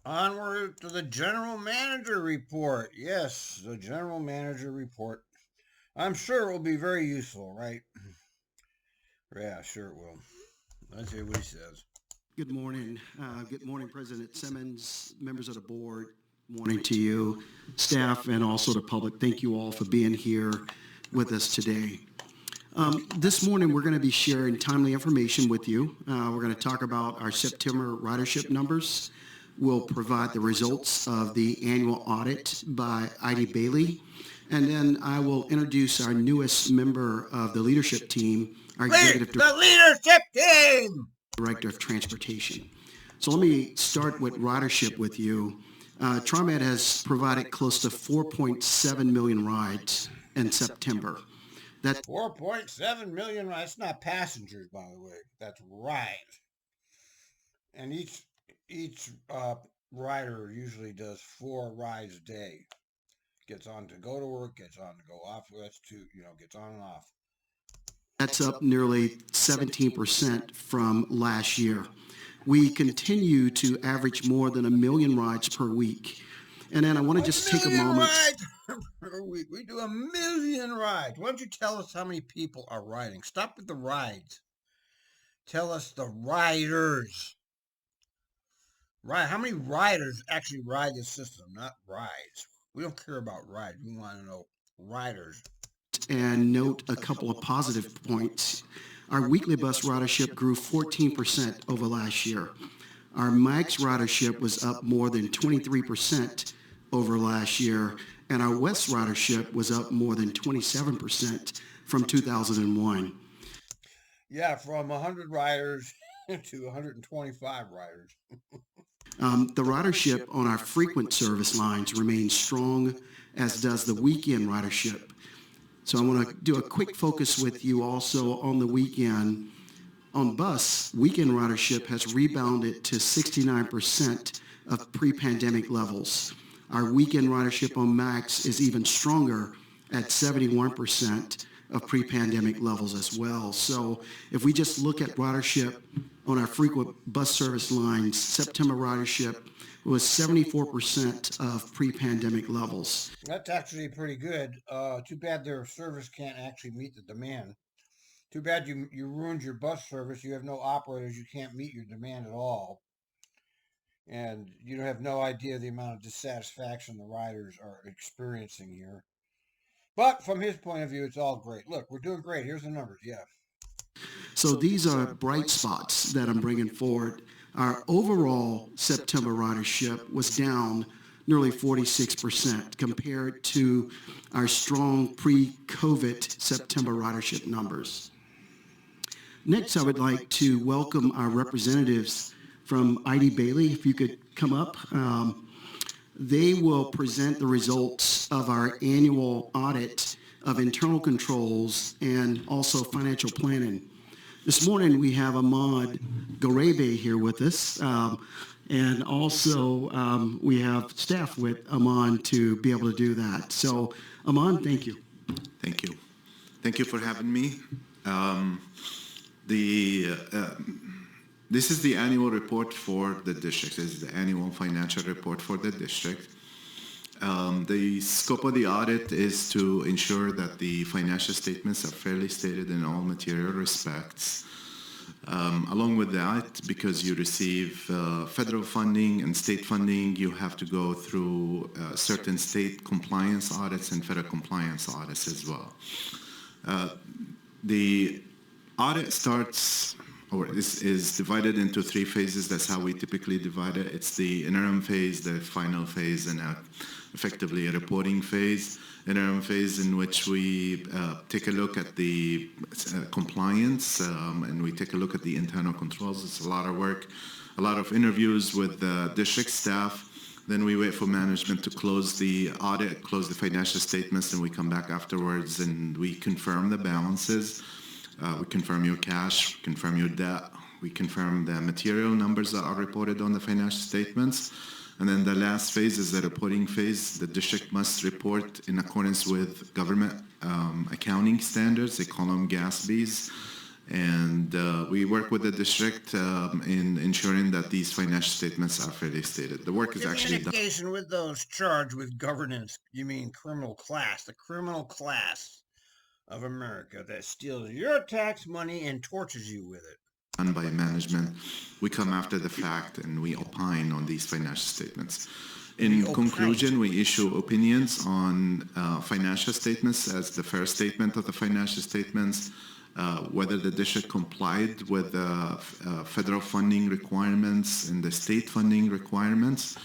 Onward to the general manager report. Yes, the general manager report. I'm sure it will be very useful, right? Yeah, sure it will. Let's hear what he says. Good morning. Good morning, President Simmons, members of the board. Morning to you, staff, and also the public. Thank you all for being here with us today. This morning, we're going to be sharing timely information with you. We're going to talk about our September ridership numbers. We'll provide the results of the annual audit by ID Bailey. And then I will introduce our newest member of the leadership team, our executive The leadership team! director of transportation. So let me start with ridership with you. TriMet has provided close to 4.7 million rides in September. That's 4.7 million. That's not passengers, by the way. That's rides. And each rider usually does 4 rides a day. Gets on to go to work, gets on to go off. That's two, gets on and off. That's up nearly 17% from last year. We continue to average more than 1 million rides per week. And then I want to just take a moment. Rides per week. We do 1 million rides. Why don't you tell us how many people are riding? Stop with the rides. Tell us the riders. Right? How many riders actually ride the system? Not rides. We don't care about rides. We want to know riders. And note a couple of positive points. Our weekly bus ridership grew 14% over last year. Our MAX ridership was up more than 23% over last year, and our West ridership was up more than 27% from 2001. Yeah, from 100 riders to 125 riders. The ridership on our frequent service lines remains strong, as does the weekend ridership. So I want to do a quick focus with you also on the weekend. On bus, weekend ridership has rebounded to 69% of pre-pandemic levels. Our weekend ridership on MAX is even stronger at 71% of pre-pandemic levels as well. So if we just look at ridership on our frequent bus service lines, September ridership was 74% of pre-pandemic levels. That's actually pretty good. Too bad their service can't actually meet the demand. Too bad you ruined your bus service. You have no operators. You can't meet your demand at all. And you have no idea the amount of dissatisfaction the riders are experiencing here. But from his point of view, it's all great. Look, we're doing great. Here's the numbers. Yeah. So these are bright spots that I'm bringing forward. Our overall September ridership was down nearly 46% compared to our strong pre-COVID September ridership numbers. Next, I would like to welcome our representatives from ID Bailey, if you could come up. They will present the results of our annual audit of internal controls and also financial planning. This morning we have Ahmad Garebe here with us, and also we have staff with Ahmad to be able to do that. So, Ahmad, thank you. Thank you. Thank you for having me. This is the annual report for the district. This is the annual financial report for the district. The scope of the audit is to ensure that the financial statements are fairly stated in all material respects. Along with that, because you receive federal funding and state funding, you have to go through certain state compliance audits and federal compliance audits as well. The audit starts, or is divided into 3 phases. That's how we typically divide it. It's the interim phase, the final phase, and effectively a reporting phase. Interim phase in which we take a look at the compliance and we take a look at the internal controls. It's a lot of work, a lot of interviews with the district staff. Then we wait for management to close the audit, close the financial statements, and we come back afterwards and we confirm the balances. We confirm your cash, confirm your debt, we confirm the material numbers that are reported on the financial statements. And then the last phase is the reporting phase. The district must report in accordance with government accounting standards. They call them GASBs. And we work with the district in ensuring that these financial statements are fairly stated. The work is actually done. Communication with those charged with governance, you mean criminal class, the criminal class of America that steals your tax money and tortures you with it. Done by management. We come after the fact and we opine on these financial statements. In conclusion, we issue opinions on financial statements as the first statement of the financial statements, whether the district complied with the federal funding requirements and the state funding requirements.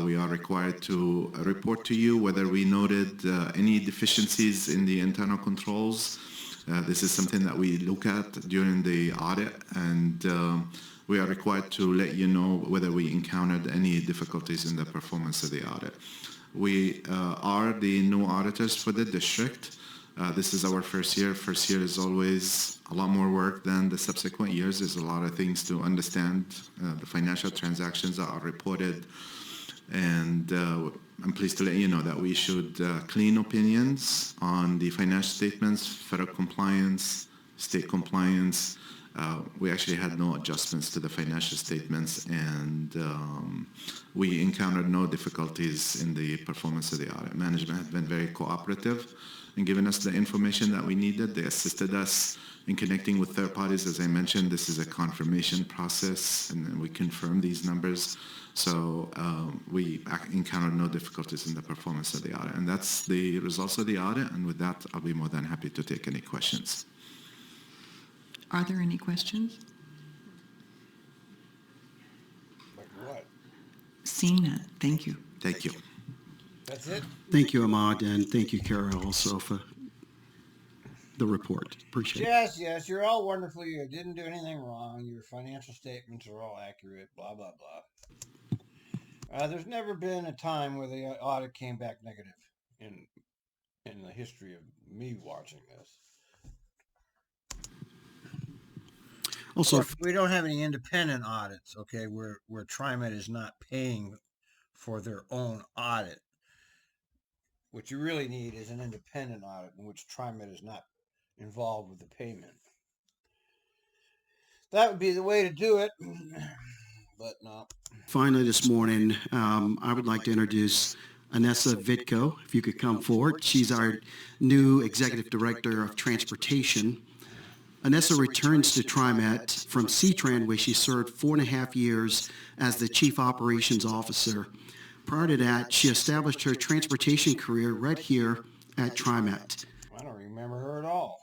We are required to report to you whether we noted any deficiencies in the internal controls. This is something that we look at during the audit, and we are required to let you know whether we encountered any difficulties in the performance of the audit. We are the new auditors for the district. This is our first year. First year is always a lot more work than the subsequent years. There's a lot of things to understand, the financial transactions that are reported. And I'm pleased to let you know that we issued clean opinions on the financial statements, federal compliance, state compliance. We actually had no adjustments to the financial statements, and we encountered no difficulties in the performance of the audit. Management has been very cooperative in giving us the information that we needed. They assisted us in connecting with third parties. As I mentioned, this is a confirmation process, and then we confirm these numbers. So we encountered no difficulties in the performance of the audit. And that's the results of the audit. And with that, I'll be more than happy to take any questions. Are there any questions? Like what? Seeing none, thank you. Thank you. That's it? Thank you, Ahmad, and thank you, Kara, also for the report. Appreciate it. Yes, you're all wonderful. You didn't do anything wrong. Your financial statements are all accurate, blah, blah, blah. There's never been a time where the audit came back negative in the history of me watching this. Also, We don't have any independent audits, okay, where TriMet is not paying for their own audit. What you really need is an independent audit in which TriMet is not involved with the payment. That would be the way to do it, but no. finally this morning, I would like to introduce Anessa Vitko, if you could come forward. She's our new Executive Director of Transportation. Anessa returns to TriMet from CTRAN, where she served 4.5 years as the Chief Operations Officer. Prior to that, she established her transportation career right here at TriMet. I don't remember her at all.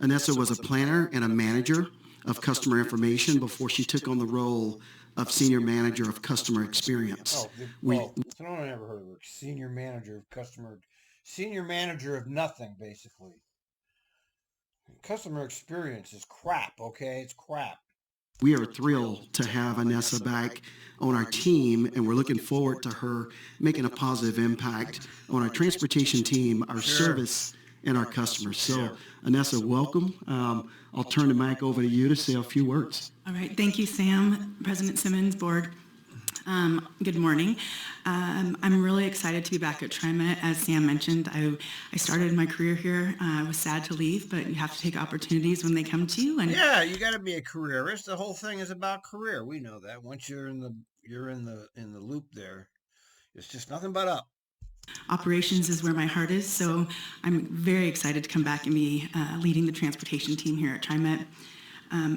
Anessa was a planner and a manager of customer information before she took on the role of Senior Manager of Customer Experience. I don't ever heard of her. Senior Manager of nothing, basically. Customer experience is crap, okay? It's crap. We are thrilled to have Anessa back on our team, and we're looking forward to her making a positive impact on our transportation team, our service, and our customers. So, Anessa, welcome. I'll turn the mic over to you to say a few words. All right. Thank you, Sam, President Simmons, Board. Good morning. I'm really excited to be back at TriMet. As Sam mentioned, I started my career here. I was sad to leave, but you have to take opportunities when they come to you. And yeah, you got to be a careerist. The whole thing is about career. We know that. Once you're in the loop there, it's just nothing but up. Operations is where my heart is, so I'm very excited to come back and be leading the transportation team here at TriMet.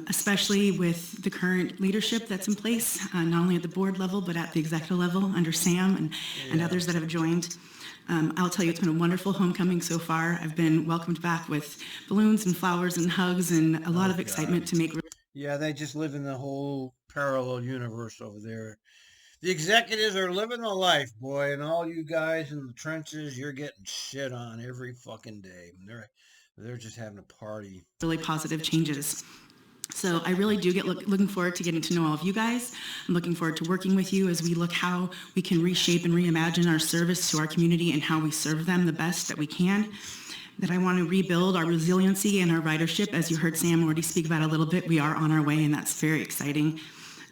Especially with the current leadership that's in place, not only at the board level, but at the executive level under Sam and others that have joined. I'll tell you, it's been a wonderful homecoming so far. I've been welcomed back with balloons and flowers and hugs and a lot of excitement to make. Yeah, they just live in the whole parallel universe over there. The executives are living the life, boy, and all you guys in the trenches, you're getting shit on every fucking day. They're just having a party. Really positive changes. So I really do get looking forward to getting to know all of you guys. I'm looking forward to working with you as we look how we can reshape and reimagine our service to our community and how we serve them the best that we can. That I want to rebuild our resiliency and our ridership. As you heard Sam already speak about a little bit, we are on our way, and that's very exciting.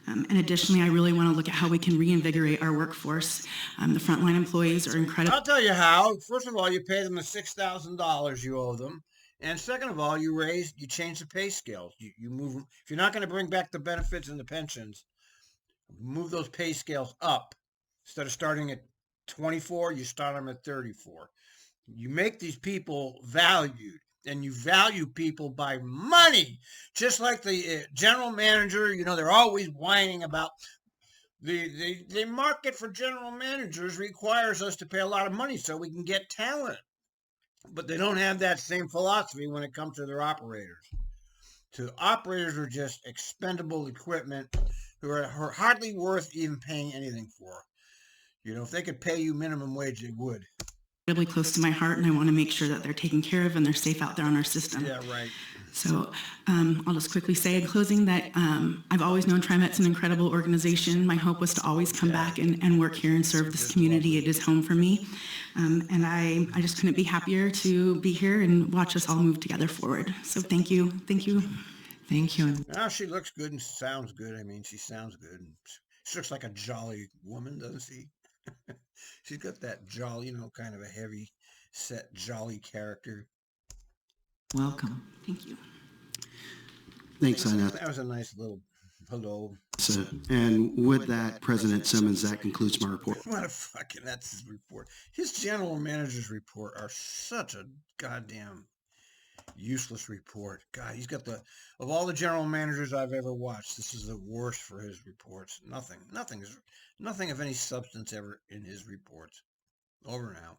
And additionally, I really want to look at how we can reinvigorate our workforce. The frontline employees are incredible. I'll tell you how. First of all, you pay them the $6,000 you owe them. And second of all, you change the pay scales. You move them. If you're not going to bring back the benefits and the pensions, move those pay scales up. Instead of starting at 24, you start them at 34. You make these people valued, and you value people by money. Just like the general manager, they're always whining about the market for general managers requires us to pay a lot of money so we can get talent. But they don't have that same philosophy when it comes to their operators. So operators are just expendable equipment who are hardly worth even paying anything for. If they could pay you minimum wage, they would. Really close to my heart, and I want to make sure that they're taken care of and they're safe out there on our system. Yeah, right. So I'll just quickly say in closing that I've always known TriMet's an incredible organization. My hope was to always come back and work here and serve this community. It is home for me. And I just couldn't be happier to be here and watch us all move together forward. So thank you. Thank you. Thank you. Now she looks good and sounds good. I mean, she sounds good. She looks like a jolly woman, doesn't she? She's got that jolly, kind of a heavy set, jolly character. Welcome. Thank you. Thanks, Annette. That was a nice little hello. And with that, President Simmons, that concludes my report. That's his report. His general manager's report are such a goddamn useless report. God, he's got of all the general managers I've ever watched, this is the worst for his reports. Nothing of any substance ever in his reports. Over and out.